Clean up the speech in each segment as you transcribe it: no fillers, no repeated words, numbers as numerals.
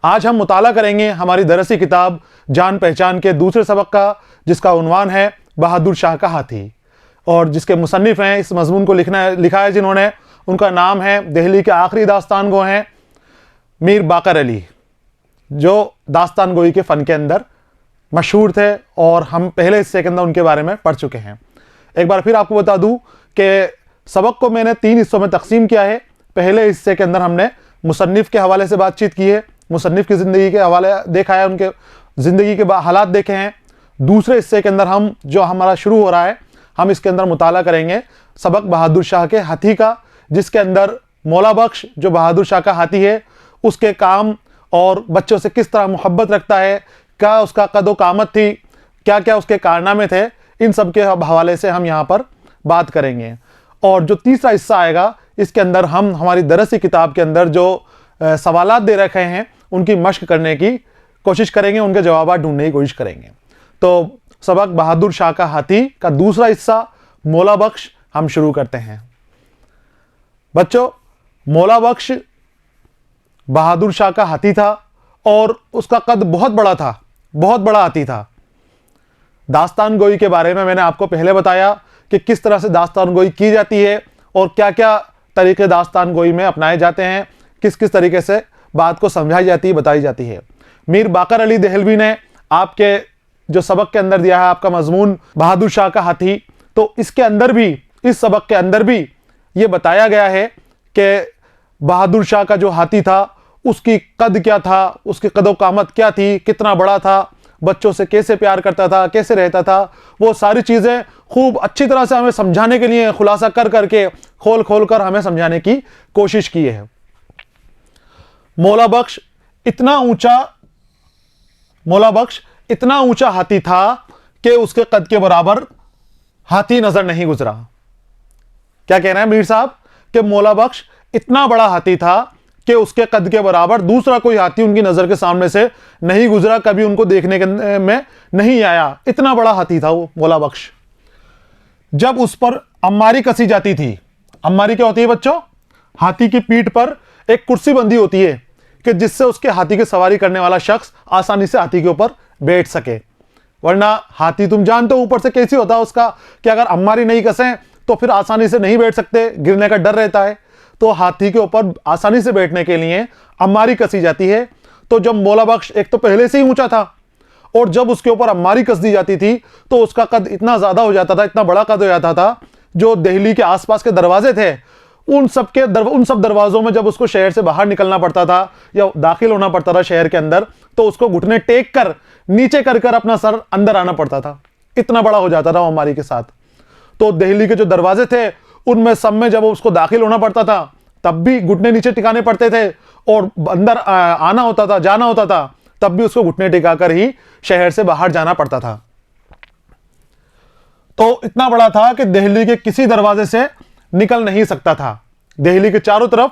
आज हम मुताला करेंगे हमारी दरसी किताब जान पहचान के दूसरे सबक का, जिसका उन्वान है बहादुर शाह का हाथी, और जिसके मुसन्निफ हैं, इस मजमून को लिखा है जिन्होंने, उनका नाम है, दिल्ली के आखिरी दास्तान गो हैं मीर बाकर अली, जो दास्तान गोई के फ़न के अंदर मशहूर थे और हम पहले हिस्से के अंदर उनके बारे में पढ़ चुके हैं। एक बार फिर आपको बता दूं कि सबक को मैंने 3 हिस्सों में तकसीम किया है। पहले हिस्से के अंदर हमने मुसन्निफ के हवाले से बातचीत की है, मुसन्निफ की ज़िंदगी के हवाले देखा है, उनके ज़िंदगी के हालात देखे हैं। दूसरे हिस्से के अंदर हम जो हमारा शुरू हो रहा है, हम इसके अंदर मुताला करेंगे सबक बहादुर शाह के हाथी का, जिसके अंदर मौला बख्श जो बहादुर शाह का हाथी है उसके काम और बच्चों से किस तरह मोहब्बत रखता है, क्या उसका कदो कामत थी, क्या क्या उसके कारनामे थे, इन सब के हवाले से हम यहाँ पर बात करेंगे। और जो तीसरा हिस्सा आएगा, इसके अंदर हम हमारी दरसी किताब के अंदर जो सवालात दे रखे हैं उनकी मश्क करने की कोशिश करेंगे, उनके जवाब ढूंढने की कोशिश करेंगे। तो सबक बहादुर शाह का हाथी का दूसरा हिस्सा मौला बख्श हम शुरू करते हैं। बच्चों, मौला बख्श बहादुर शाह का हाथी था और उसका कद बहुत बड़ा था, बहुत बड़ा हाथी था। दास्तान गोई के बारे में मैंने आपको पहले बताया कि किस तरह से दास्तान गोई की जाती है और क्या क्या तरीके दास्तान गोई में अपनाए जाते हैं, किस किस तरीके से बात को समझाई जाती है, बताई जाती है। मीर बाकर अली देहलवी ने आपके जो सबक के अंदर दिया है आपका मजमून बहादुर शाह का हाथी, तो इसके अंदर भी, इस सबक के अंदर भी ये बताया गया है कि बहादुर शाह का जो हाथी था उसकी कद क्या था, उसकी कदो कामत क्या थी, कितना बड़ा था, बच्चों से कैसे प्यार करता था, कैसे रहता था, वो सारी चीज़ें खूब अच्छी तरह से हमें समझाने के लिए खुलासा कर करके खोल खोल कर हमें समझाने की कोशिश की है। मौला बख्श इतना ऊंचा हाथी था कि उसके कद के बराबर हाथी नजर नहीं गुजरा। क्या कह रहे हैं मीर साहब कि मौला बख्श इतना बड़ा हाथी था कि उसके कद के बराबर दूसरा कोई हाथी उनकी नजर के सामने से नहीं गुजरा, कभी उनको देखने में नहीं आया। इतना बड़ा हाथी था वो मौला बख्श। जब उस पर अम्मारी कसी जाती थी, अम्मारी क्या होती है बच्चों? हाथी की पीठ पर एक कुर्सी बंधी होती है कि जिससे उसके हाथी की सवारी करने वाला शख्स आसानी से हाथी के ऊपर बैठ सके। वरना हाथी तुम जानते हो ऊपर से कैसी होता है उसका, कि अगर अम्मारी नहीं कसें तो फिर आसानी से नहीं बैठ सकते, गिरने का डर रहता है। तो हाथी के ऊपर आसानी से बैठने के लिए अम्मारी कसी जाती है। तो जब मौला बख्श एक तो पहले से ही ऊंचा था और जब उसके ऊपर अम्मारी कस दी जाती थी तो उसका कद इतना ज्यादा हो जाता था, इतना बड़ा कद हो जाता था, जो दिल्ली के आसपास के दरवाजे थे उन सब दरवाजों में जब उसको शहर से बाहर निकलना पड़ता था या दाखिल होना पड़ता था शहर के अंदर, तो उसको घुटने टेक कर नीचे कर कर अपना सर अंदर आना पड़ता था। इतना बड़ा हो जाता था वो अम्मारी के साथ। तो दिल्ली के जो दरवाजे थे उनमें सब में जब उसको दाखिल होना पड़ता था तब भी घुटने नीचे टिकाने पड़ते थे, और अंदर आना होता था, जाना होता था, तब भी उसको घुटने टिकाकर ही शहर से बाहर जाना पड़ता था। तो इतना बड़ा था कि दिल्ली के किसी दरवाजे से निकल नहीं सकता था। दिल्ली के चारों तरफ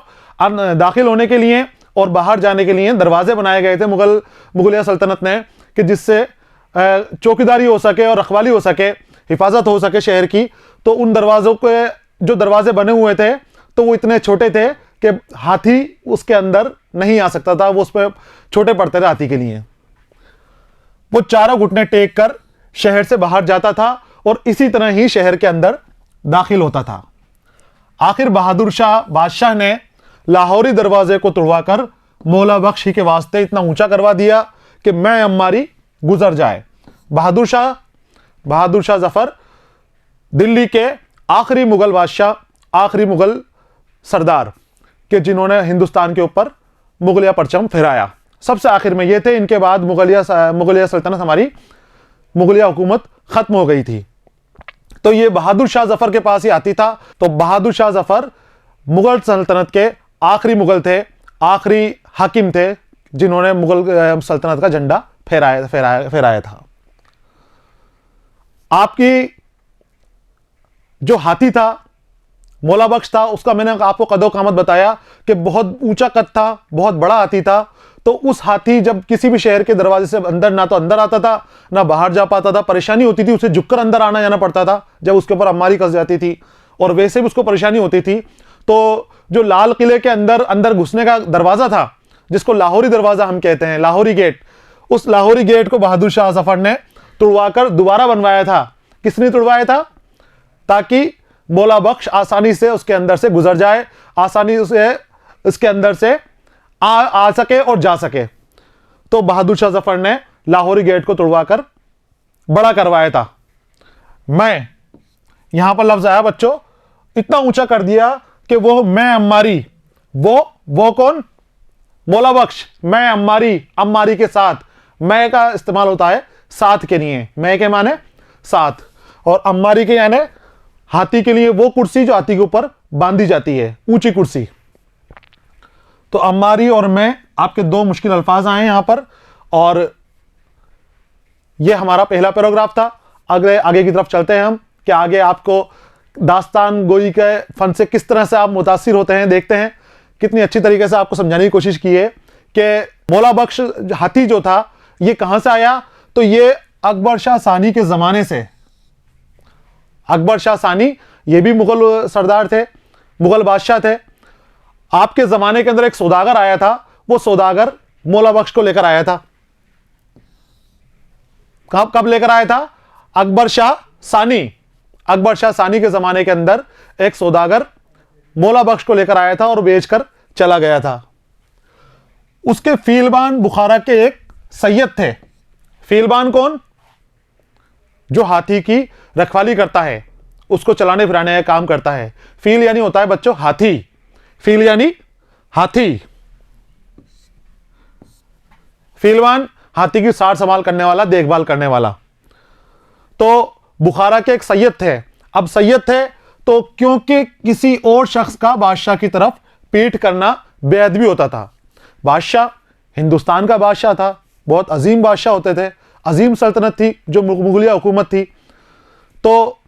दाखिल होने के लिए और बाहर जाने के लिए दरवाजे बनाए गए थे मुगलिया सल्तनत ने, कि जिससे चौकीदारी हो सके और रखवाली हो सके, हिफाजत हो सके शहर की। तो उन दरवाजों के जो दरवाजे बने हुए थे तो वो इतने छोटे थे कि हाथी उसके अंदर नहीं आ सकता था, वो उस पर छोटे पड़ते थे हाथी के लिए। वो चारों घुटने टेक कर शहर से बाहर जाता था और इसी तरह ही शहर के अंदर दाखिल होता था। आखिर बहादुर शाह बादशाह ने लाहौरी दरवाजे को तोड़वाकर मौला बख्श ही के वास्ते इतना ऊंचा करवा दिया कि मैं अम्मारी गुजर जाए। बहादुर शाह जफर दिल्ली के आखिरी मुगल बादशाह, आखिरी मुगल सरदार के जिन्होंने हिंदुस्तान के ऊपर मुगलिया परचम फहराया, सबसे आखिर में ये थे। इनके बाद मुगलिया सल्तनत, हमारी मुगलिया हुकूमत खत्म हो गई थी। तो ये बहादुर शाह जफर के पास ही आती था। तो बहादुर शाह जफर मुगल सल्तनत के आखिरी मुगल थे, आखिरी हाकिम थे जिन्होंने मुगल सल्तनत का झंडा फहराया था। आपकी जो हाथी था, मौला बख्श था, उसका मैंने आपको कदो कामत बताया कि बहुत ऊंचा कद था, बहुत बड़ा हाथी था। तो उस हाथी जब किसी भी शहर के दरवाजे से अंदर, ना तो अंदर आता था ना बाहर जा पाता था, परेशानी होती थी, उसे झुककर अंदर आना जाना पड़ता था जब उसके ऊपर अम्मारी कस जाती थी, और वैसे भी उसको परेशानी होती थी। तो जो लाल किले के अंदर घुसने का दरवाजा था जिसको लाहौरी दरवाजा हम कहते हैं, लाहौरी गेट, उस लाहौरी गेट को बहादुर शाह जफर ने तुड़वाकर दोबारा बनवाया था। किसने तुड़वाया था? ताकि मौला बख्श आसानी से उसके अंदर से गुजर जाए, आसानी से इसके अंदर से आ सके और जा सके। तो बहादुर शाह जफर ने लाहौरी गेट को तुड़वाकर बड़ा करवाया था। मैं, यहां पर लफ्ज आया बच्चों, इतना ऊंचा कर दिया कि वो मैं अम्मारी, वो कौन? मौला बख्श। मैं अम्मारी, अम्मारी के साथ, मैं का इस्तेमाल होता है साथ के लिए, मैं के माने साथ, और अम्मारी के यानी हाथी के लिए वो कुर्सी जो हाथी के ऊपर बांधी जाती है, ऊंची कुर्सी। तो अम्मारी और मैं, आपके दो मुश्किल अल्फाज आए यहां पर, और यह हमारा पहला पैराग्राफ था। आगे की तरफ चलते हैं हम कि आगे आपको दास्तान गोई के फन से किस तरह से आप मुतासिर होते हैं, देखते हैं। कितनी अच्छी तरीके से आपको समझाने की कोशिश की है कि मौला बख्श हाथी जो था ये कहां से आया। तो ये अकबर शाह सानी के जमाने से, अकबर शाह सानी ये भी मुगल सरदार थे, मुगल बादशाह थे। आपके जमाने के अंदर एक सौदागर आया था, वो सौदागर मौला बख्श को लेकर आया था। कब लेकर आया था? अकबर शाह सानी, अकबर शाह सानी के जमाने के अंदर एक सौदागर मौला बख्श को लेकर आया था और बेचकर चला गया था। उसके फीलबान बुखारा के एक सैयद थे। फीलबान कौन? जो हाथी की रखवाली करता है, उसको चलाने फिराने का काम करता है। फील यानी होता है बच्चों हाथी, फील यानी हाथी। फीलबान हाथी की सार संभाल करने वाला, देखभाल करने वाला। तो बुखारा के एक सैयद थे। अब सैयद थे तो क्योंकि किसी और शख्स का बादशाह की तरफ पीठ करना बेअदबी होता था। बादशाह हिंदुस्तान का बादशाह था, बहुत अजीम बादशाह होते थे, अजीम सल्तनत थी जो मुगलिया हुकूमत थी। तो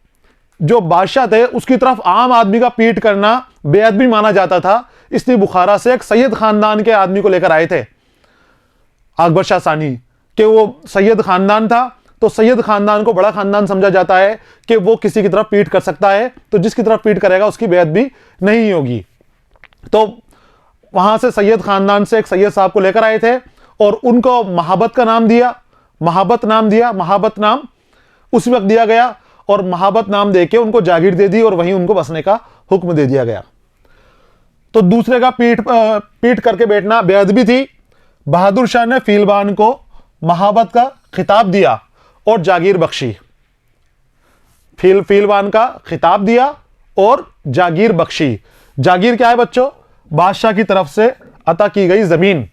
जो बादशाह थे उसकी तरफ आम आदमी का पीठ करना बेअदबी माना जाता था। इसलिए बुखारा से एक सैयद खानदान के आदमी को लेकर आए थे अकबर शाह सानी, कि वो सैयद खानदान था। तो सैयद खानदान को बड़ा खानदान समझा जाता है कि वो किसी की तरफ पीठ कर सकता है, तो जिसकी तरफ पीठ करेगा उसकी बेअदबी नहीं होगी। तो वहां से सैयद खानदान से एक सैयद साहब को लेकर आए थे और उनको महाबत का नाम दिया, महाबत नाम दिया, महाबत नाम उसी वक्त दिया गया और महाबत नाम देके उनको जागीर दे दी और वहीं उनको बसने का हुक्म दे दिया गया। तो दूसरे का पीठ करके बैठना बेअदबी थी। बहादुर शाह ने फीलबान को महाबत का खिताब दिया और जागीर बख्शी। फीलबान का खिताब दिया और जागीर बख्शी। जागीर क्या है बच्चों? बादशाह की तरफ से अता की गई जमीन।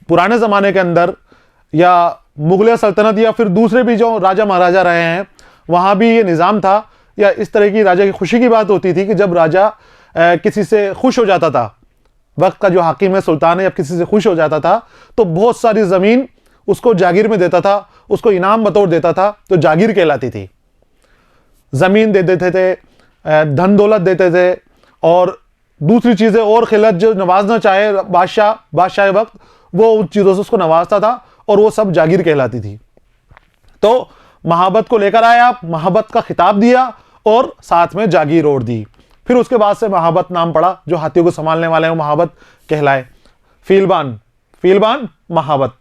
पुराने जमाने के अंदर या मुगलिया सल्तनत या फिर दूसरे भी जो राजा महाराजा रहे हैं वहां भी ये निज़ाम था, या इस तरह की राजा की खुशी की बात होती थी कि जब राजा किसी से खुश हो जाता था, वक्त का जो हाकिम है सुल्तान है, जब किसी से खुश हो जाता था तो बहुत सारी जमीन उसको जागीर में देता था, उसको इनाम बतौर देता था, तो जागीर कहलाती थी। जमीन दे देते थे, धन दौलत देते थे और दूसरी चीजें और खिलत जो नवाजना चाहे बादशाह वक्त, वो उन चीजों से उसको नवाजता था और वो सब जागीर कहलाती थी। तो महाबत को लेकर आया, महाबत का खिताब दिया और साथ में जागीर और दी। फिर उसके बाद से महाबत नाम पड़ा, जो हाथियों को संभालने वाले हैं वो महाबत कहलाए। फीलबान महाबत।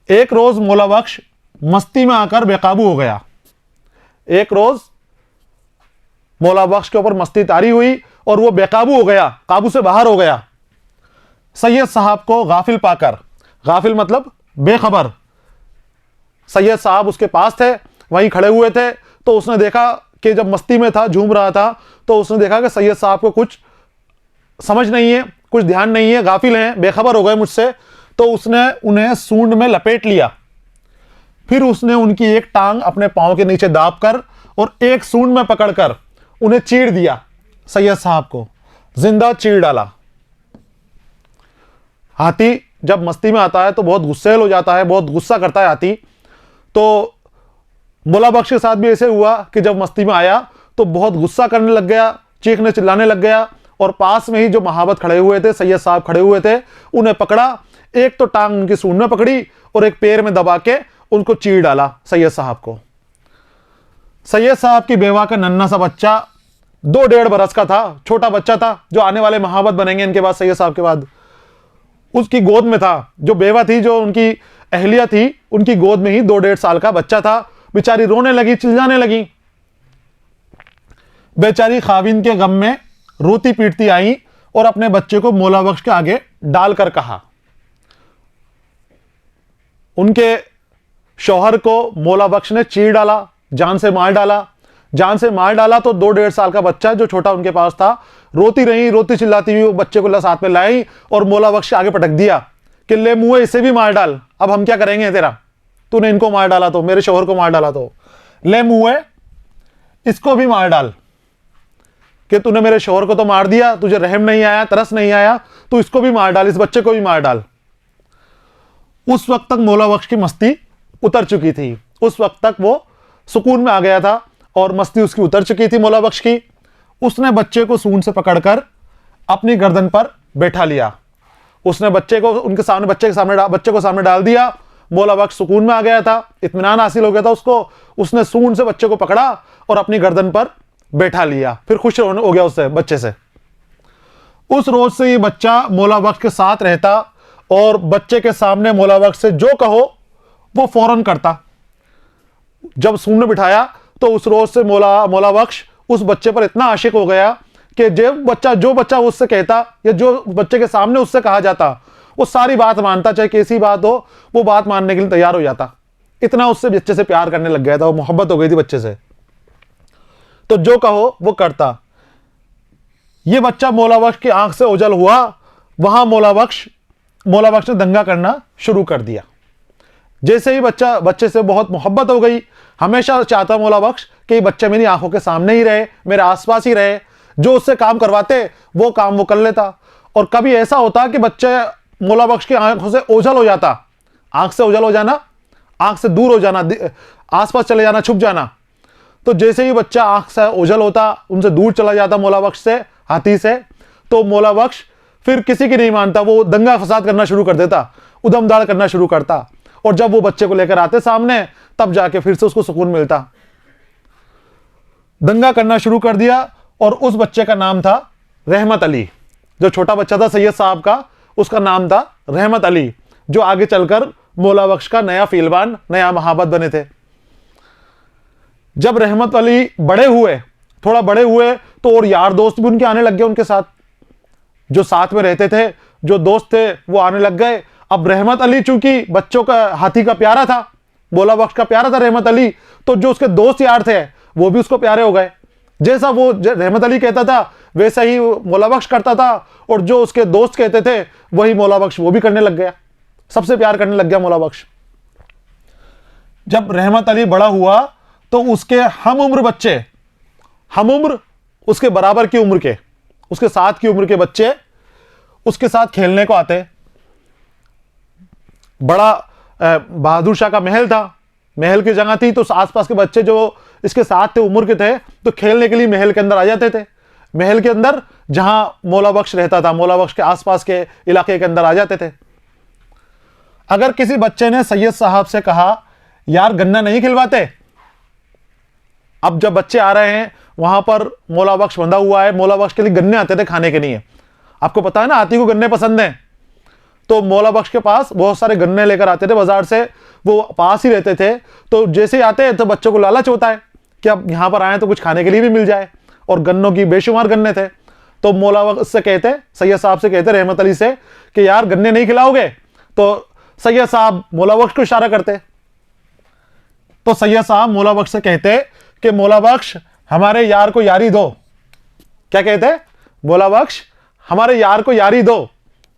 एक रोज मौला बख्श मस्ती में आकर बेकाबू हो गया। एक रोज मौला बख्श के ऊपर मस्ती तारी हुई और वो बेकाबू हो गया, काबू से बाहर हो गया। सैयद साहब को गाफिल पाकर, गाफिल मतलब बेखबर, सैयद साहब उसके पास थे, वहीं खड़े हुए थे। तो उसने देखा कि जब मस्ती में था, झूम रहा था, तो उसने देखा कि सैयद साहब को कुछ समझ नहीं है, कुछ ध्यान नहीं है, गाफिल हैं, बेखबर हो गए मुझसे। तो उसने उन्हें सूंड में लपेट लिया। फिर उसने उनकी एक टांग अपने पांव के नीचे दाब कर और एक सूंड में पकड़कर उन्हें चीर दिया। सैयद साहब को जिंदा चीर डाला। हाथी जब मस्ती में आता है तो बहुत गुस्सेल हो जाता है, बहुत गुस्सा करता है हाथी। तो मौला बख्श के साथ भी ऐसे हुआ कि जब मस्ती में आया तो बहुत गुस्सा करने लग गया, चीखने चिल्लाने लग गया और पास में ही जो महाबत खड़े हुए थे, सैयद साहब खड़े हुए थे, उन्हें पकड़ा। एक तो टांग उनकी सूंड में पकड़ी और एक पैर में दबा के उनको चीर डाला सैयद साहब को। सैयद साहब की बेवा का नन्हा सा बच्चा 2 डेढ़ बरस का था, छोटा बच्चा था, जो आने वाले महाबत बनेंगे इनके बाद, सैयद साहब के बाद। उसकी गोद में था, जो बेवा थी, जो उनकी अहलिया थी, उनकी गोद में ही 2 डेढ़ साल का बच्चा था। बेचारी रोने लगी, चिल्लाने लगी। बेचारी खाविंद के गम में रोती पीटती आई और अपने बच्चे को मौला बख्श के आगे डालकर कहा। उनके शौहर को मौला बख्श ने चीर डाला, जान से मार डाला। जान से मार डाला तो 2 डेढ़ साल का बच्चा जो छोटा उनके पास था, रोती रही, रोती चिल्लाती हुई वो बच्चे को साथ में लाई और मौला बख्श के आगे पटक दिया कि ले मुँह, इसे भी मार डाल, अब हम क्या करेंगे तेरा, तूने इनको मार डाला तो, मेरे शौहर को मार डाला तो, ले मुँह इसको भी मार डाल, कि तूने मेरे शौहर को तो मार दिया, तुझे रहम नहीं आया, तरस नहीं आया, तो इसको भी मार डाल, इस बच्चे को भी मार डाल। उस वक्त तक मौला बख्श की मस्ती उतर चुकी थी, उस वक्त तक वो सुकून में आ गया था और मस्ती उसकी उतर चुकी थी मौला बख्श की। उसने बच्चे को सूंड से पकड़कर अपनी गर्दन पर बैठा लिया। उसने बच्चे को उनके सामने, बच्चे को सामने डाल दिया। मौला बख्श सुकून में आ गया था, इत्मीनान हासिल हो गया था उसको। उसने सूंड से बच्चे को पकड़ा और अपनी गर्दन पर बैठा लिया, फिर खुश हो गया उससे, बच्चे से। उस रोज से ये बच्चा मौला बख्श के साथ रहता और बच्चे के सामने मौला बख्श से जो कहो वो फौरन करता। जब सूंड में बिठाया तो उस रोज से मौला बख्श उस बच्चे पर इतना आशिक हो गया कि जो बच्चा उससे कहता या जो बच्चे के सामने उससे कहा जाता, वो सारी बात मानता, चाहे कैसी बात हो, वो बात मानने के लिए तैयार हो जाता। इतना उससे बच्चे से प्यार करने लग गया था, वो मोहब्बत हो गई थी बच्चे से, तो जो कहो वो करता। ये बच्चा मौला बख्श की आंख से ओझल हुआ, वहां मौला बख्श ने दंगा करना शुरू कर दिया। जैसे ही बच्चे से बहुत मोहब्बत हो गई, हमेशा चाहता मौला बख्श कि बच्चा मेरी आंखों के सामने ही रहे, मेरे आसपास ही रहे, जो उससे काम करवाते वो काम वो कर लेता। और कभी ऐसा होता कि बच्चे मौला बख्श की आंखों से ओझल हो जाता, आंख से ओझल हो जाना, आंख से दूर हो जाना, आसपास चले जाना, छुप जाना। तो जैसे ही बच्चा आंख से ओझल होता, उनसे दूर चला जाता मौला बख्श से, हाथी से, तो मौला बख्श फिर किसी की नहीं मानता, वो दंगा फसाद करना शुरू कर देता, उधमदाड़ करना शुरू करता। और जब वो बच्चे को लेकर आते सामने, तब जाके फिर से उसको सुकून मिलता। दंगा करना शुरू कर दिया और उस बच्चे का नाम था रहमत अली। जो छोटा बच्चा था सैयद साहब का, उसका नाम था रहमत अली, जो आगे चलकर मौला बख्श का नया फीलबान, नया महाबत बने थे। जब रहमत अली थोड़ा बड़े हुए तो और यार दोस्त भी उनके आने लग गए, उनके साथ जो साथ में रहते थे, जो दोस्त थे, वो आने लग गए। अब रहमत अली चूंकि बच्चों का, हाथी का प्यारा था, मौला बख्श का प्यारा था रहमत अली, तो जो उसके दोस्त यार थे वो भी उसको प्यारे हो गए। जैसा वो रहमत अली कहता था वैसा ही मौला बख्श करता था, और जो उसके दोस्त कहते थे वही मौला बख्श वो भी करने लग गया, सबसे प्यार करने लग गया मौला बख्श। जब रहमत अली बड़ा हुआ तो उसके हम उम्र उसके बराबर की उम्र के, उसके साथ की उम्र के बच्चे उसके साथ खेलने को आते। बड़ा बहादुर शाह का महल था, महल की जगह थी, तो आसपास के बच्चे जो इसके साथ थे, उम्र के थे, तो खेलने के लिए महल के अंदर आ जाते थे। महल के अंदर जहां मौला बख्श रहता था, मौला बख्श के आसपास के इलाके के अंदर आ जाते थे। अगर किसी बच्चे ने सैयद साहब से कहा, यार गन्ना नहीं खिलवाते, अब जब बच्चे आ रहे हैं वहां पर मौला बख्श बंधा हुआ है, मौला बख्श के लिए गन्ने आते थे खाने के लिए, आपको पता है ना, हाथी को गन्ने पसंद हैं, तो मौला बख्श के पास बहुत सारे गन्ने लेकर आते थे बाजार से, वो पास ही रहते थे। तो जैसे ही आते हैं तो बच्चों को लालच होता है कि अब यहां पर आए तो कुछ खाने के लिए भी मिल जाए, और गन्नों की बेशुमार गन्ने थे। तो मौला बख्श से कहते, सैयद साहब से कहते रहमत अली से कि यार गन्ने नहीं खिलाओगे, तो सैयद साहब मौला बख्श को इशारा करते, तो सैयद साहब मौला बख्श से कहते कि मौला बख्श हमारे यार को यारी दो। क्या कहते? मौला बख्श हमारे यार को यारी दो।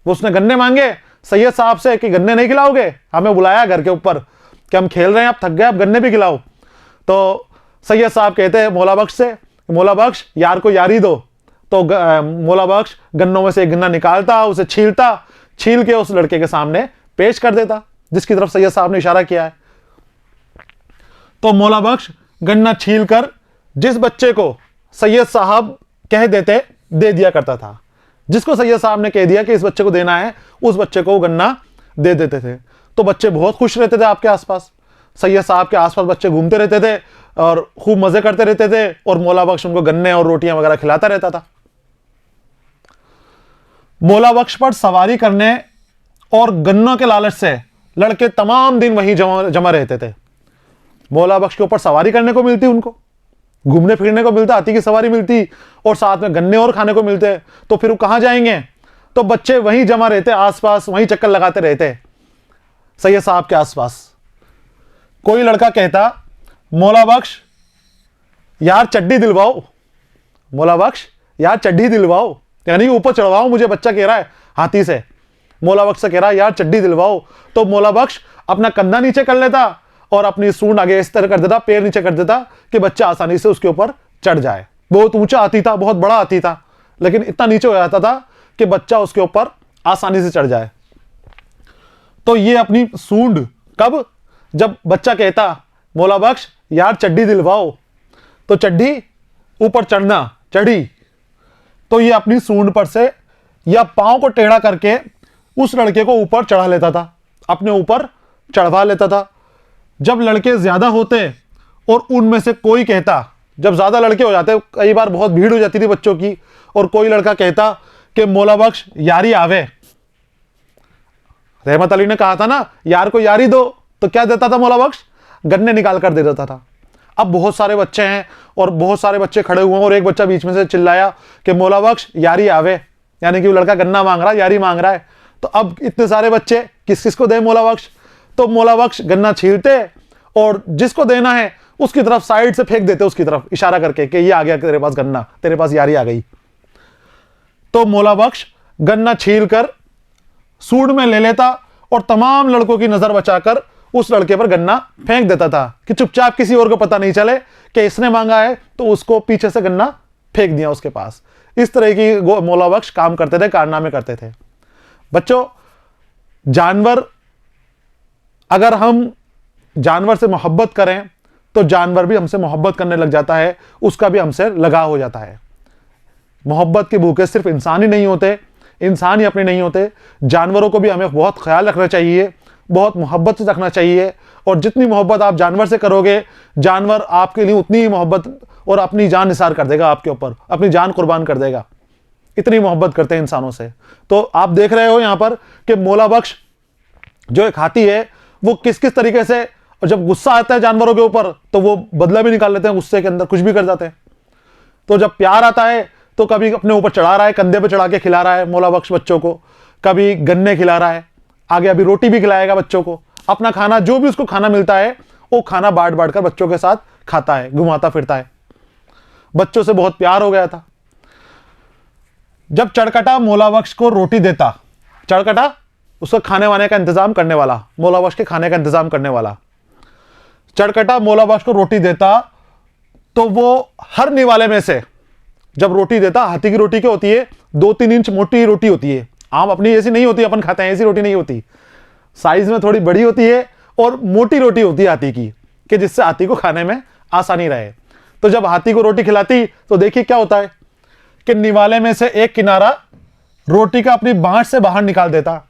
वो उसने गन्ने मांगे सैयद साहब से कि गन्ने नहीं खिलाओगे, हमें बुलाया घर के ऊपर कि हम खेल रहे हैं, आप थक गए, आप गन्ने भी खिलाओ। तो सैयद साहब कहते हैं मौला बख्श से, मौला बख्श यार को यारी दो। तो मौला बख्श गन्नों में से एक गन्ना निकालता, उसे छील के उस लड़के के सामने पेश कर देता जिसकी तरफ सैयद साहब ने इशारा किया है। तो मौला बख्श गन्ना छील कर जिस बच्चे को सैयद साहब कह देते दे दिया करता था, जिसको सैयद साहब ने कह दिया कि इस बच्चे को देना है, उस बच्चे को वो गन्ना दे देते थे। तो बच्चे बहुत खुश रहते थे आपके आसपास, सैयद साहब के आसपास बच्चे घूमते रहते थे, और खूब मजे करते रहते थे और मौला बख्श उनको गन्ने और रोटियां वगैरह खिलाता रहता था। मौला बख्श पर सवारी करने और गन्नों के लालच से लड़के तमाम दिन वहीं जमा रहते थे। मौला बख्श के ऊपर सवारी करने को मिलती, उनको घूमने फिरने को मिलता, हाथी की सवारी मिलती और साथ में गन्ने और खाने को मिलते, तो फिर वो कहां जाएंगे? तो बच्चे वहीं जमा रहते, आसपास वहीं चक्कर लगाते रहते सैयद साहब के आसपास। कोई लड़का कहता, मौला बख्श यार चड्डी दिलवाओ, मौला बख्श यार चड्डी दिलवाओ, यानी ऊपर चढ़वाओ मुझे, बच्चा कह रहा है हाथी से। मौला बख्श से कह रहा है यार चड्डी दिलवाओ। तो मौला बख्श अपना कंधा नीचे कर लेता और अपनी सूंड आगे इस तरह कर देता, पैर नीचे कर देता कि बच्चा आसानी से उसके ऊपर चढ़ जाए। बहुत ऊंचा हाथी था, बहुत बड़ा हाथी था, लेकिन इतना नीचे हो जाता था कि बच्चा उसके ऊपर आसानी से चढ़ जाए। तो ये अपनी सूंड कब? जब बच्चा कहता मौला बख्श यार चड्डी दिलवाओ, तो चड्डी ऊपर चढ़ना, चढ़ी, तो ये अपनी सूंड पर से या पांव को टेढ़ा करके उस लड़के को ऊपर चढ़ा लेता था, अपने ऊपर चढ़वा लेता था। जब लड़के ज्यादा होते और उनमें से कोई कहता, जब ज्यादा लड़के हो जाते, कई बार बहुत भीड़ हो जाती थी बच्चों की, और कोई लड़का कहता कि मौला बख्श यारी आवे, रहमत अली ने कहा था ना यार को यारी दो, तो क्या देता था मौला बख्श? गन्ने निकाल कर दे देता था। अब बहुत सारे बच्चे हैं और बहुत सारे बच्चे खड़े हुए हैं और एक बच्चा बीच में से चिल्लाया कि मौला बख्श यारी आवे, यानी कि वो लड़का गन्ना मांग रहा है, यारी मांग रहा है। तो अब इतने सारे बच्चे किस किस को दे मौला बख्श? तो मौला बख्श गन्ना छीलते और जिसको देना है उसकी तरफ साइड से फेंक देते, उसकी तरफ इशारा करके कि ये आ गया तेरे पास गन्ना, तेरे पास यारी आ गई। तो मौला बख्श गन्ना छील कर सूंड में ले लेता और तमाम लड़कों की नजर बचाकर उस लड़के पर गन्ना फेंक देता था कि चुपचाप किसी और को पता नहीं चले कि इसने मांगा है, तो उसको पीछे से गन्ना फेंक दिया उसके पास। इस तरह की मौला बख्श काम करते थे, कारनामे करते थे। बच्चों, जानवर, अगर हम जानवर से मोहब्बत करें तो जानवर भी हमसे मोहब्बत करने लग जाता है, उसका भी हमसे लगाव हो जाता है। मोहब्बत के भूखे सिर्फ इंसान ही नहीं होते, इंसान ही अपने नहीं होते, जानवरों को भी हमें बहुत ख्याल रखना चाहिए, बहुत मोहब्बत से रखना चाहिए। और जितनी मोहब्बत आप जानवर से करोगे, जानवर आपके लिए उतनी ही मोहब्बत और अपनी जान निसार कर देगा, आपके ऊपर अपनी जान कुर्बान कर देगा। इतनी मोहब्बत करते हैं इंसानों से। तो आप देख रहे हो यहां पर कि मौला बख्श जो एक हाथी है, वो किस किस तरीके से, और जब गुस्सा आता है जानवरों के ऊपर तो वो बदला भी निकाल लेते हैं, गुस्से के अंदर कुछ भी कर जाते हैं। तो जब प्यार आता है तो कभी अपने ऊपर चढ़ा रहा है, कंधे पे चढ़ा के खिला रहा है मौला बख्श बच्चों को, कभी गन्ने खिला रहा है, आगे अभी रोटी भी खिलाएगा बच्चों को। अपना खाना, जो भी उसको खाना मिलता है वो खाना बांट बांट कर बच्चों के साथ खाता है, घुमाता फिरता है। बच्चों से बहुत प्यार हो गया था। जब चड़कटा मौला बख्श को रोटी देता, चड़कटा उसको खाने वाने का इंतजाम करने वाला, मौला बख्श के खाने का इंतजाम करने वाला, चड़कटा मौला बख्श को रोटी देता तो वो हर निवाले में से जब रोटी देता, हाथी की रोटी क्या होती है, 2-3 इंच मोटी रोटी होती है, आम अपनी ऐसी नहीं होती, अपन खाते हैं ऐसी रोटी नहीं होती, साइज में थोड़ी बड़ी होती है और मोटी रोटी होती है हाथी की, कि जिससे हाथी को खाने में आसानी रहे। तो जब हाथी को रोटी खिलाती तो देखिए क्या होता है कि निवाले में से एक किनारा रोटी का अपनी बाँच से बाहर निकाल देता,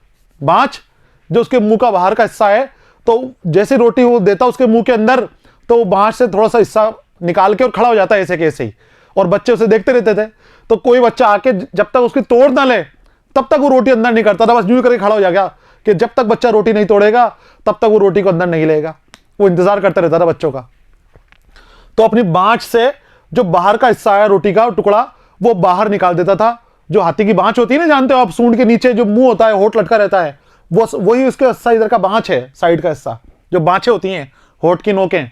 बाँच जो उसके मुंह का बाहर का हिस्सा है, तो जैसे रोटी वो देता उसके मुंह के अंदर, तो वो बाँच से थोड़ा सा हिस्सा निकाल के और खड़ा हो जाता है ऐसे के ऐसे ही, और बच्चे उसे देखते रहते थे। तो कोई बच्चा आके जब तक उसकी तोड़ ना ले तब तक वो रोटी अंदर नहीं करता था, बस यूं करके खड़ा हो जाएगा कि जब तक बच्चा रोटी नहीं तोड़ेगा तब तक वो रोटी को अंदर नहीं लेगा, वो इंतजार करता रहता था बच्चों का। तो अपनी बाँच से जो बाहर का हिस्सा है रोटी का टुकड़ा, वो बाहर निकाल देता था। जो हाथी की बाँच होती है ना, जानते हो आप, सूंड के नीचे जो मुंह होता है, होठ लटका रहता है, वो वही उसके हिस्सा, इधर का बाँच है, साइड का हिस्सा, जो बाँचें होती हैं, होठ की नोकें।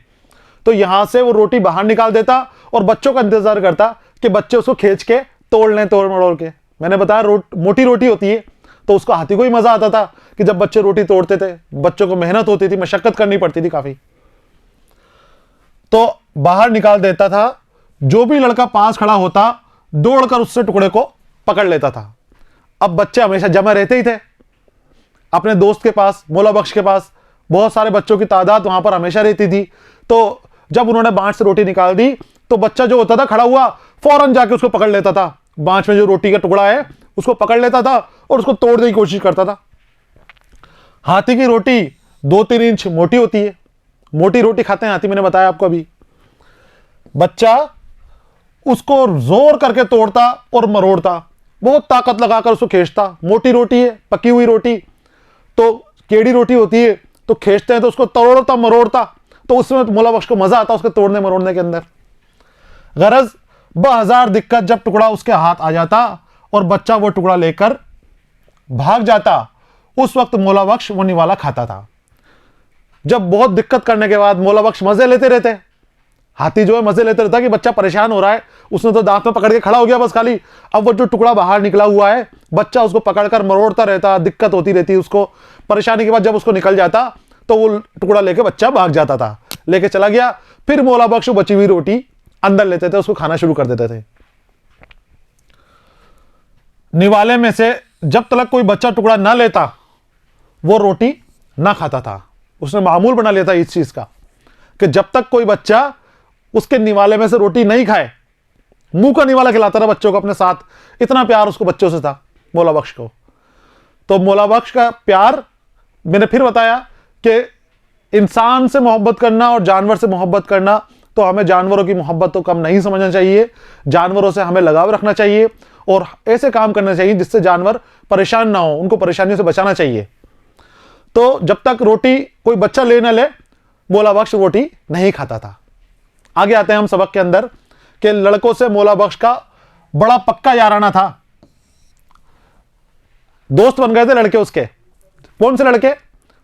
तो यहां से वो रोटी बाहर निकाल देता और बच्चों का इंतजार करता कि बच्चे उसको खींच के तोड़ लें, तोड़ मड़ोड़ के। मैंने बताया मोटी रोटी होती है, तो उसको हाथी को ही मजा आता था कि जब बच्चे रोटी तोड़ते थे, बच्चों को मेहनत होती थी, मशक्कत करनी पड़ती थी काफी। तो बाहर निकाल देता था, जो भी लड़का पास खड़ा होता दौड़कर उससे टुकड़े को पकड़ लेता था। अब बच्चे हमेशा जमा रहते ही थे अपने दोस्त के पास, मौला बख्श के पास, बहुत सारे बच्चों की तादाद वहां पर हमेशा रहती थी। तो जब उन्होंने बाँच से रोटी निकाल दी तो बच्चा जो होता था खड़ा हुआ, फौरन जाके उसको पकड़ लेता था, बाँच में जो रोटी का टुकड़ा है उसको पकड़ लेता था और उसको तोड़ने की कोशिश करता था। हाथी की रोटी 2-3 इंच मोटी होती है, मोटी रोटी खाते हैं हाथी, मैंने बताया आपको अभी। बच्चा उसको जोर करके तोड़ता और मरोड़ता, बहुत ताकत लगाकर उसको खींचता। मोटी रोटी है, पकी हुई रोटी, तो केड़ी रोटी होती है, तो खींचते हैं तो उसको तोड़ता मरोड़ता, तो उसमें मौला बख्श को मजा आता उसके तोड़ने मरोड़ने के अंदर। गरज बहजार दिक्कत जब टुकड़ा उसके हाथ आ जाता और बच्चा वो टुकड़ा लेकर भाग जाता, उस वक्त मौला बख्श वो निवाला खाता था। जब बहुत दिक्कत करने के बाद मौला बख्श मजे लेते रहते, हाथी जो है मजे लेते रहता कि बच्चा परेशान हो रहा है, उसने तो दांत में पकड़ के खड़ा हो गया बस खाली। अब वो जो टुकड़ा बाहर निकला हुआ है, बच्चा उसको पकड़कर मरोड़ता रहता, दिक्कत होती रहती उसको। परेशानी के बाद जब उसको निकल जाता तो वो टुकड़ा लेके बच्चा भाग जाता था, लेके चला गया। फिर मौला बख्श बची हुई रोटी अंदर लेते थे, उसको खाना शुरू कर देते थे। निवाले में से जब तक कोई बच्चा टुकड़ा ना लेता वो रोटी ना खाता था। उसने मामूल बना लिया था इस चीज का कि जब तक कोई बच्चा उसके निवाले में से रोटी नहीं खाए, मुंह का निवाला खिलाता रहा बच्चों को अपने साथ। इतना प्यार उसको बच्चों से था मौला बख्श को। तो मौला बख्श का प्यार, मैंने फिर बताया कि इंसान से मोहब्बत करना और जानवर से मोहब्बत करना, तो हमें जानवरों की मोहब्बत तो कम नहीं समझना चाहिए। जानवरों से हमें लगाव रखना चाहिए और ऐसे काम करना चाहिए जिससे जानवर परेशान ना हो, उनको परेशानियों से बचाना चाहिए। तो जब तक रोटी कोई बच्चा ले ना ले, मौला बख्श रोटी नहीं खाता था। आगे आते हैं हम सबक के अंदर कि लड़कों से मौला बख्श का बड़ा पक्का याराना था। दोस्त बन गए थे लड़के उसके। कौन से लड़के?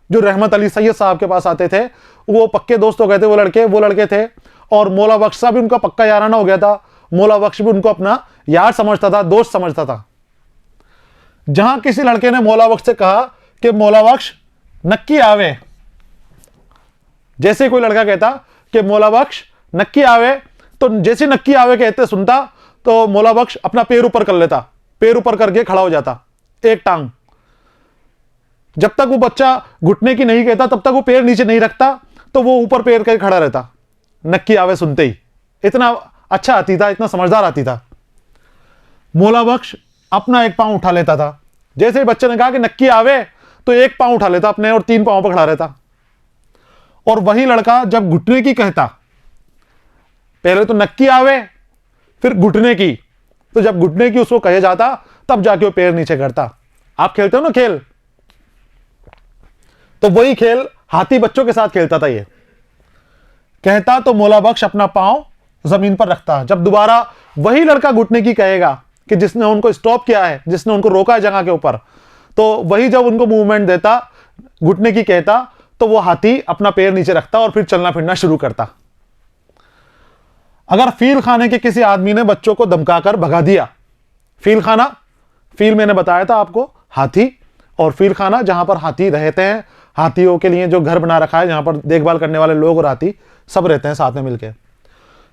जो रहमत अली सैयद साहब के पास आते थे, वो पक्के दोस्त हो गए थे। वो लड़के थे और मौला बख्श साहब भी उनका पक्का याराना हो गया था। मौला बख्श भी उनको अपना यार समझता था, दोस्त समझता था। जहां किसी लड़के ने मौला बख्श से कहा कि मौला बख्श नक्की आवे, जैसे कोई लड़का कहता कि मौला बख्श नक्की आवे, तो जैसे नक्की आवे कहते सुनता तो मौला बख्श अपना पैर ऊपर कर लेता, पैर ऊपर करके खड़ा हो जाता, एक टांग। जब तक वो बच्चा घुटने की नहीं कहता तब तक वो पैर नीचे नहीं रखता, तो वो ऊपर पैर करके खड़ा रहता नक्की आवे सुनते ही। इतना अच्छा आती था, इतना समझदार आती था। मौला बख्श अपना एक पांव उठा लेता था। जैसे ही बच्चे ने कहा कि नक्की आवे, तो एक पांव उठा लेता अपने और 3 पांव पर खड़ा रहता। और वही लड़का जब घुटने की कहता, पहले तो नक्की आवे फिर घुटने की, तो जब घुटने की उसको कहे जाता तब जाके वो पैर नीचे करता। आप खेलते हो ना खेल, तो वही खेल हाथी बच्चों के साथ खेलता था। ये कहता तो मौला बख्श अपना पांव जमीन पर रखता। जब दोबारा वही लड़का घुटने की कहेगा कि जिसने उनको स्टॉप किया है, जिसने उनको रोका है जगह के ऊपर, तो वही जब उनको मूवमेंट देता, घुटने की कहता, तो वो हाथी अपना पैर नीचे रखता और फिर चलना फिरना शुरू करता। अगर फील खाने के किसी आदमी ने बच्चों को धमकाकर भगा दिया, फील खाना, फील मैंने बताया था आपको, हाथी, और फील खाना जहां पर हाथी रहते हैं, हाथियों के लिए जो घर बना रखा है, जहां पर देखभाल करने वाले लोग और हाथी सब रहते हैं साथ में मिलकर।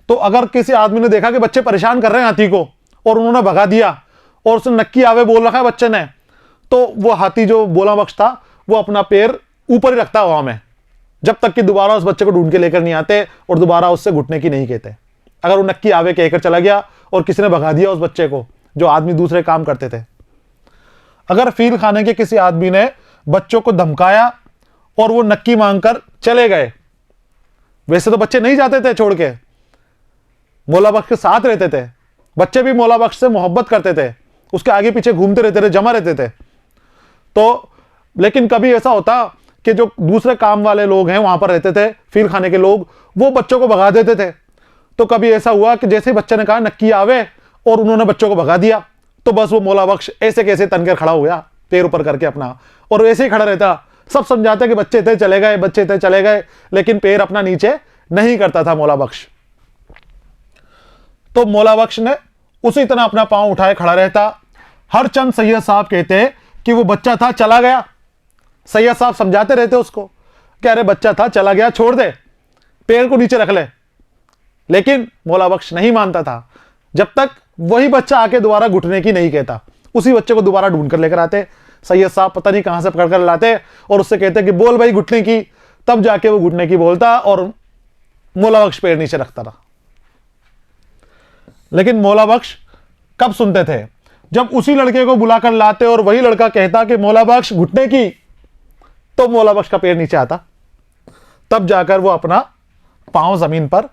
तो अगर किसी आदमी ने देखा कि बच्चे परेशान कर रहे हैं हाथी को और उन्होंने भगा दिया और उसने नक्की आवे बोल रखा है बच्चे ने, तो वो हाथी जो मौला बख्श था वो अपना पैर ऊपर ही रखता हवा में, जब तक कि दोबारा उस बच्चे को ढूंढ के लेकर नहीं आते और दोबारा उससे घुटने की नहीं कहते। अगर वो नक्की आवे कहकर चला गया और किसी ने भगा दिया उस बच्चे को, जो आदमी दूसरे काम करते थे। अगर फील खाने के किसी आदमी ने बच्चों को धमकाया और वो नक्की मांगकर चले गए, वैसे तो बच्चे नहीं जाते थे छोड़ के, मौला बख्श के साथ रहते थे, बच्चे भी मौला बख्श से मोहब्बत करते थे, उसके आगे पीछे घूमते रहते थे, जमा रहते थे। तो लेकिन कभी ऐसा होता कि जो दूसरे काम वाले लोग हैं वहां पर रहते थे, फील खाने के लोग, वो बच्चों को भगा देते थे। तो कभी ऐसा हुआ कि जैसे ही बच्चे ने कहा नक्की आवे और उन्होंने बच्चों को भगा दिया, तो बस वो मौला बख्श ऐसे कैसे तनकर खड़ा हो गया, पैर ऊपर करके अपना, और ऐसे ही खड़ा रहता। सब समझाते कि बच्चे थे चले गए, बच्चे थे चले गए, लेकिन पैर अपना नीचे नहीं करता था मौला बख्श। तो मौला बख्श ने उसी तरह अपना पांव उठाए खड़ा रहता। हर चंद सैयद साहब कहते कि वो बच्चा था चला गया, सैयद साहब समझाते रहते उसको कि अरे बच्चा था चला गया, छोड़ दे, पैर को नीचे रख ले, लेकिन मौला बख्श नहीं मानता था। जब तक वही बच्चा आके दोबारा घुटने की नहीं कहता, उसी बच्चे को दोबारा ढूंढ कर लेकर आते सैयद साहब, पता नहीं कहां से पकड़ कर लाते और उससे कहते कि बोल भाई घुटने की, तब जाके वो घुटने की बोलता और मौला बख्श पैर नीचे रखता था। लेकिन मौला बख्श कब सुनते थे? जब उसी लड़के को बुलाकर लाते और वही लड़का कहता कि मौला बख्श घुटने की, तो मौला बख्श का पैर नीचे आता, तब जाकर वो अपना पांव जमीन पर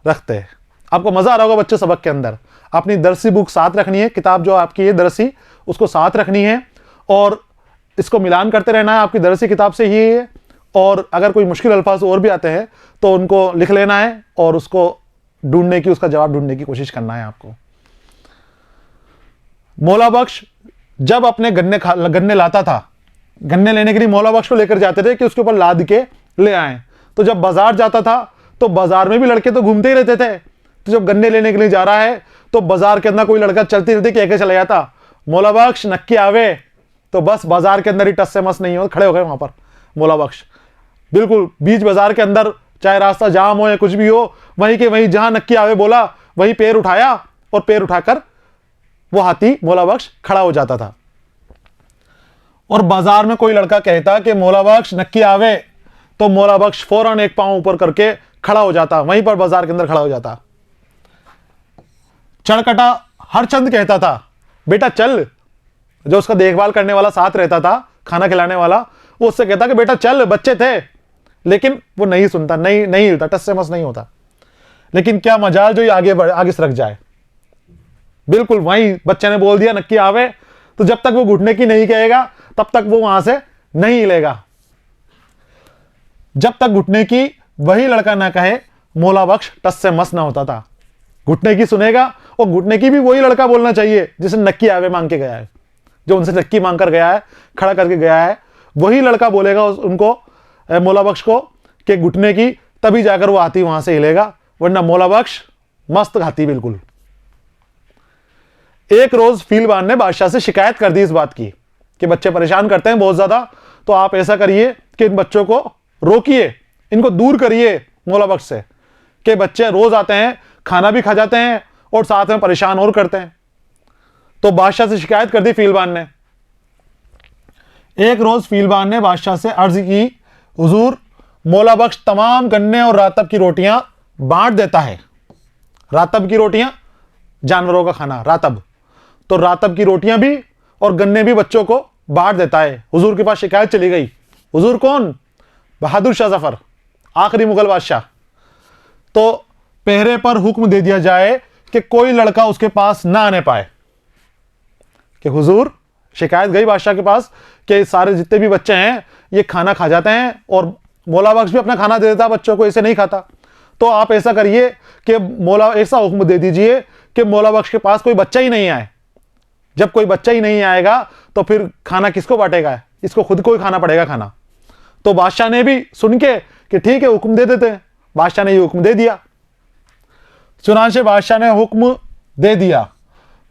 रखते। आपको मजा आ रहा होगा बच्चों सबक के अंदर। अपनी दरसी बुक साथ रखनी है, किताब जो आपकी है दरसी उसको साथ रखनी है और इसको मिलान करते रहना है आपकी दरसी किताब से ही है। और अगर कोई मुश्किल अल्फाज और भी आते हैं तो उनको लिख लेना है और उसको ढूंढने की, उसका जवाब ढूंढने की कोशिश करना है आपको। मौला बख्श जब अपने गन्ने लाता था, गन्ने लेने के लिए मौला बख्श को लेकर जाते थे कि उसके ऊपर लाद के ले आए। तो जब बाजार जाता था तो बाजार में भी लड़के तो घूमते ही रहते थे। तो जब गन्ने लेने के लिए जा रहा है तो बाजार के अंदर कोई लड़का चलते चलते कह के चला जाता, मौला बख्श नक्की आवे। तो बस बाजार के अंदर ही टस से मस नहीं हो, खड़े हो गए वहां पर मौला बख्श, बिल्कुल बीच बाजार के अंदर, चाहे रास्ता जाम हो या कुछ भी हो, वहीं के वहीं जहां नक्की आवे बोला वहीं पैर उठाया और पैर उठाकर वो हाथी मौला बख्श खड़ा हो जाता था। और बाजार में कोई लड़का कहता कि मौला बख्श नक्की आवे तो मौला बख्श फौरन एक पांव ऊपर करके खड़ा हो जाता, वहीं पर बाजार के अंदर खड़ा हो जाता। चढ़कटा हरचंद कहता था बेटा चल, जो उसका देखभाल करने वाला साथ रहता था, खाना खिलाने वाला, वो उससे कहता कि बेटा चल, बच्चे थे, लेकिन वो नहीं सुनता, नहीं हिलता, टस से मस नहीं होता। लेकिन क्या मजाल जो ये आगे सरक जाए। बिल्कुल वहीं बच्चे ने बोल दिया नक्की आवे, तो जब तक वो घुटने की नहीं कहेगा तब तक वो वहां से नहीं हिलेगा। जब तक घुटने की वही लड़का ना कहे मौला बख्श टस से मस ना होता था। घुटने की सुनेगा और घुटने की भी वही लड़का बोलना चाहिए जिसने नक्की आवे मांग के गया है, जो उनसे नक्की मांग कर गया है, खड़ा करके गया है, वही लड़का बोलेगा उनको, मौला बख्श को, कि घुटने की, तभी जाकर वो हाथी वहां से हिलेगा, वरना मौला बख्श मस्त हाथी बिल्कुल। एक रोज फीलबान ने बादशाह से शिकायत कर दी इस बात की कि बच्चे परेशान करते हैं बहुत ज्यादा, तो आप ऐसा करिए कि इन बच्चों को रोकिए, इनको दूर करिए मौला बख्श से, कि बच्चे रोज आते हैं, खाना भी खा जाते हैं और साथ में परेशान और करते हैं। तो बादशाह से शिकायत कर दी फीलबान ने। एक रोज फीलबान ने बादशाह से अर्ज की, हुजूर मौला बख्श तमाम गन्ने और रातब की रोटियां बांट देता है। रातब की रोटियां, जानवरों का खाना रातब, तो रातब की रोटियां भी और गन्ने भी बच्चों को बांट देता है। हुजूर के पास शिकायत चली गई। हुजूर कौन? बहादुर शाह जफर, आखिरी मुगल बादशाह। तो पहरे पर हुक्म दे दिया जाए कि कोई लड़का उसके पास ना आने पाए। कि हुजूर, शिकायत गई बादशाह के पास कि सारे जितने भी बच्चे हैं ये खाना खा जाते हैं और मौला बख्श भी अपना खाना दे देता बच्चों को, ऐसे नहीं खाता। तो आप ऐसा करिए कि मौला ऐसा हुक्म दे दीजिए कि मौला बख्श के पास कोई बच्चा ही नहीं आए। जब कोई बच्चा ही नहीं आएगा तो फिर खाना किसको बांटेगा? इसको खुद को ही खाना पड़ेगा खाना। तो बादशाह ने भी सुन के कि ठीक है हुक्म दे देते हैं, बादशाह ने ये हुक्म दे दिया। चुनांचे बादशाह ने हुक्म दे दिया।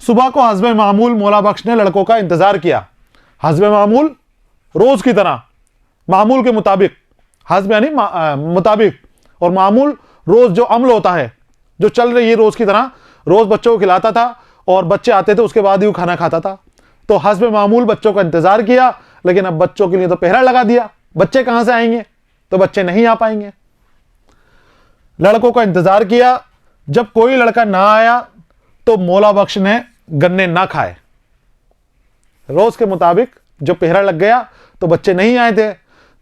सुबह को हस्बे मामूल मौला बख्श ने लड़कों का इंतजार किया। हस्बे मामूल रोज की तरह, मामूल के मुताबिक, हस्ब यानी मुताबिक, और मामूल रोज जो अमल होता है, जो चल रही है रोज की तरह, रोज बच्चों को खिलाता था और बच्चे आते थे उसके बाद ही वो खाना खाता था। तो हस्ब मामूल बच्चों का इंतजार किया, लेकिन अब बच्चों के लिए तो पहरा लगा दिया, बच्चे कहां से आएंगे? तो बच्चे नहीं आ पाएंगे। लड़कों का इंतजार किया, जब कोई लड़का ना आया तो मौला बख्श ने गन्ने ना खाए। रोज के मुताबिक जो पहरा लग गया तो बच्चे नहीं आए थे,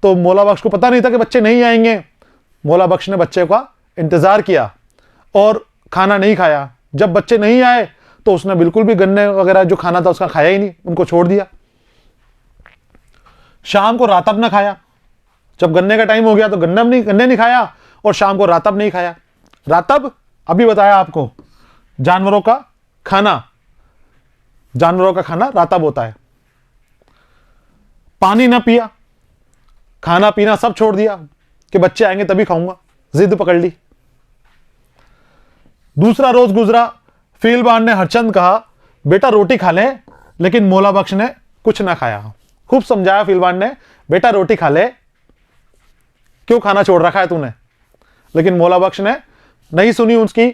तो मौला बख्श को पता नहीं था कि बच्चे नहीं आएंगे। मौला बख्श ने बच्चे का इंतजार किया और खाना नहीं खाया। जब बच्चे नहीं आए तो उसने बिल्कुल भी गन्ने वगैरह जो खाना था उसका खाया ही नहीं, उनको छोड़ दिया। शाम को रातब ना खाया। जब गन्ने का टाइम हो गया तो गन्ने नहीं खाया और शाम को रातब नहीं खाया। रातब अभी बताया आपको, जानवरों का खाना, जानवरों का खाना रातब होता है। पानी ना पिया, खाना पीना सब छोड़ दिया कि बच्चे आएंगे तभी खाऊंगा, जिद पकड़ ली। दूसरा रोज गुजरा, फीलबान ने हरचंद कहा बेटा रोटी खा ले, लेकिन मौला बख्श ने कुछ ना खाया। खूब समझाया फीलबान ने, बेटा रोटी खा ले, क्यों खाना छोड़ रखा है तूने? लेकिन मौला बख्श ने नहीं सुनी उसकी,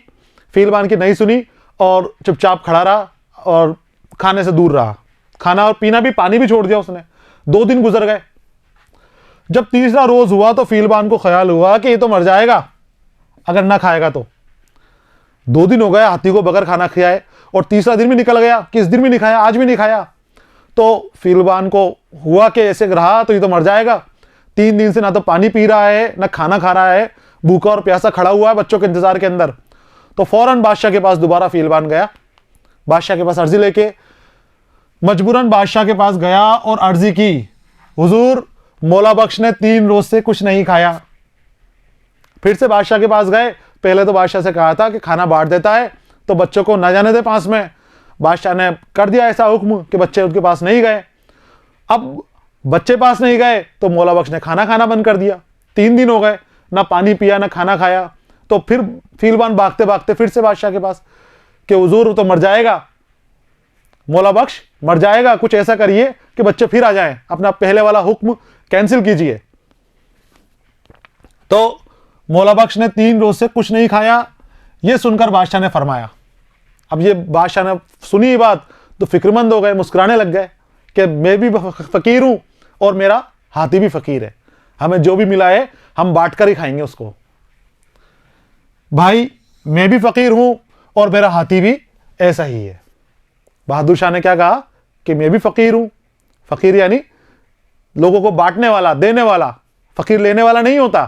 फीलबान की नहीं सुनी और चुपचाप खड़ा रहा और खाने से दूर रहा। खाना और पीना भी, पानी भी छोड़ दिया उसने। 2 दिन गुजर गए। जब तीसरा रोज हुआ तो फीलबान को ख्याल हुआ कि ये तो मर जाएगा अगर ना खाएगा तो। 2 दिन हो गए हाथी को बगैर खाना खिलाए और तीसरा दिन भी निकल गया कि इस दिन भी नहीं खाया, आज भी नहीं खाया। तो फीलबान को हुआ कि ऐसे रहा तो ये तो मर जाएगा। 3 दिन से ना तो पानी पी रहा है, ना खाना खा रहा है, भूखा और प्यासा खड़ा हुआ है बच्चों के इंतजार के अंदर। तो फौरन बादशाह के पास दोबारा फीलबान गया, बादशाह के पास अर्जी लेके मजबूरन बादशाह के पास गया और अर्जी की, हुजूर मौला बख्श ने 3 रोज से कुछ नहीं खाया। फिर से बादशाह के पास गए, पहले तो बादशाह से कहा था कि खाना बांट देता है तो बच्चों को ना जाने दे पास में, बादशाह ने कर दिया ऐसा हुक्म कि बच्चे उनके पास नहीं गए। अब बच्चे पास नहीं गए तो मौला बख्श ने खाना खाना बंद कर दिया। 3 दिन हो गए, ना पानी पिया ना खाना खाया। तो फिर फीलबान भागते भागते फिर से बादशाह के पास कि हुजूर तो मर जाएगा, मौला बख्श मर जाएगा, कुछ ऐसा करिए कि बच्चे फिर आ जाएं, अपना पहले वाला हुक्म कैंसिल कीजिए। तो मौला बख्श ने 3 रोज से कुछ नहीं खाया। यह सुनकर बादशाह ने फरमाया, अब ये बादशाह ने सुनी बात तो फिक्रमंद हो गए, मुस्कुराने लग गए कि मैं भी फकीर हूं और मेरा हाथी भी फकीर है, हमें जो भी मिला है हम बांट कर ही खाएंगे उसको। भाई मैं भी फकीर हूं और मेरा हाथी भी ऐसा ही है। बहादुर शाह ने क्या कहा कि मैं भी फकीर हूं, फकीर यानी लोगों को बांटने वाला, देने वाला। फकीर लेने वाला नहीं होता,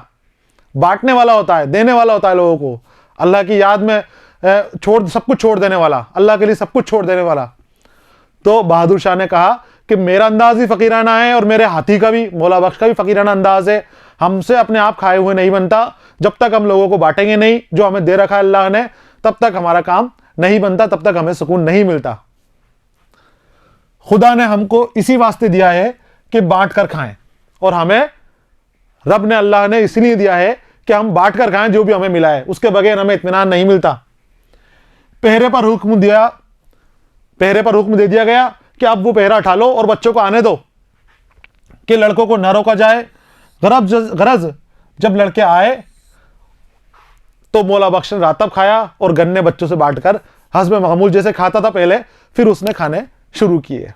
बांटने वाला होता है, देने वाला होता है लोगों को, अल्लाह की याद में सब कुछ छोड़ देने वाला, अल्लाह के लिए सब कुछ छोड़ देने वाला। तो बहादुर शाह ने कहा कि मेरा अंदाज ही फकीराना है और मेरे हाथी का भी, मौला बख्श का भी फकीराना अंदाज है। हमसे अपने आप खाए हुए नहीं बनता, जब तक हम लोगों को बांटेंगे नहीं जो हमें दे रखा है अल्लाह ने, तब तक हमारा काम नहीं बनता, तब तक हमें सुकून नहीं मिलता। खुदा ने हमको इसी वास्ते दिया है कि बांट कर खाएं, और हमें रब ने, अल्लाह ने इसलिए दिया है कि हम बांट कर खाएं जो भी हमें मिला है, उसके बगैर हमें इत्मीनान नहीं मिलता। पहरे पर हुक्म दे दिया गया कि अब वो पहरा उठा लो और बच्चों को आने दो कि लड़कों को न रोका जाए। गरज जब लड़के आए तो मौला बख्श ने रातब खाया और गन्ने बच्चों से बांटकर हस्ब मामूल जैसे खाता था पहले, फिर उसने खाने शुरू किए।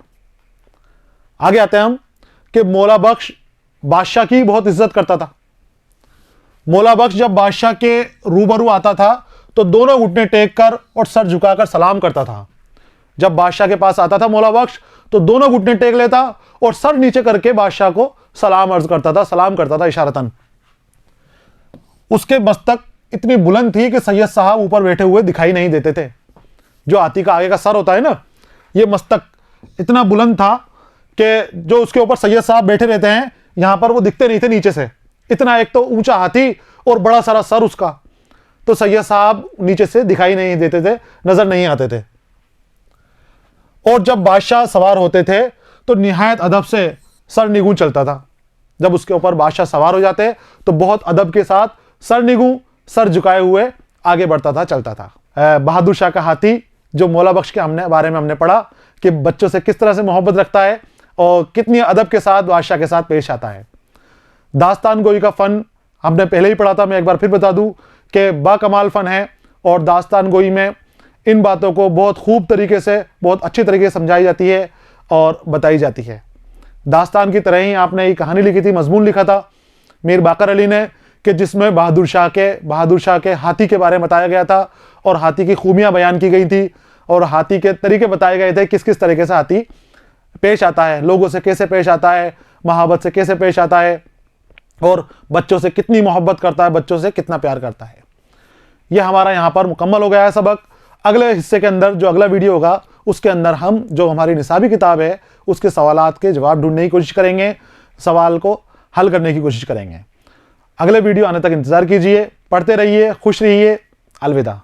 आगे आते हैं हम कि मौला बख्श बादशाह की बहुत इज्जत करता था। मौला बख्श जब बादशाह के रूबरू आता था तो दोनों घुटने टेक कर और सर झुकाकर सलाम करता था। जब बादशाह के पास आता था मौला बख्श तो दोनों घुटने टेक लेता और सर नीचे करके बादशाह को सलाम अर्ज करता था, सलाम करता था इशारतन। उसके मस्तक इतनी बुलंद थी कि सैयद साहब ऊपर बैठे हुए दिखाई नहीं देते थे। जो हाथी का आगे का सर होता है ना, ये मस्तक इतना बुलंद था कि जो उसके ऊपर सैयद साहब बैठे रहते हैं यहां पर वो दिखते नहीं थे नीचे से। इतना एक तो ऊंचा हाथी और बड़ा सारा सर उसका, तो सैयद साहब नीचे से दिखाई नहीं देते थे, नजर नहीं आते थे। और जब बादशाह सवार होते थे तो निहायत अदब से सर निगू चलता था। जब उसके ऊपर बादशाह सवार हो जाते तो बहुत अदब के साथ सर निगू, सर झुकाए हुए आगे बढ़ता था, चलता था। बहादुर शाह का हाथी जो मौला बख्श के बारे में हमने पढ़ा कि बच्चों से किस तरह से मोहब्बत रखता है और कितनी अदब के साथ बादशाह के साथ पेश आता है। दास्तान गोई का फ़न हमने पहले ही पढ़ा था, मैं एक बार फिर बता दूं कि बाकमाल फ़न है और दास्तान गोई में इन बातों को बहुत खूब तरीके से, बहुत अच्छी तरीके से समझाई जाती है और बताई जाती है। दास्तान की तरह ही आपने एक कहानी लिखी थी, मजमून लिखा था मीर बाकर अली ने, कि जिसमें बहादुर शाह के हाथी के बारे में बताया गया था और हाथी की खूबियाँ बयान की गई थी और हाथी के तरीके बताए गए थे, किस किस तरीके से हाथी पेश आता है, लोगों से कैसे पेश आता है, मोहब्बत से कैसे पेश आता है और बच्चों से कितनी मोहब्बत करता है, बच्चों से कितना प्यार करता है। यह हमारा यहाँ पर मुकम्मल हो गया है सबक। अगले हिस्से के अंदर जो अगला वीडियो होगा उसके अंदर हम जो हमारी निसाबी किताब है उसके सवालात के जवाब ढूंढने की कोशिश करेंगे, सवाल को हल करने की कोशिश करेंगे। अगले वीडियो आने तक इंतज़ार कीजिए, पढ़ते रहिए, खुश रहिए। अलविदा।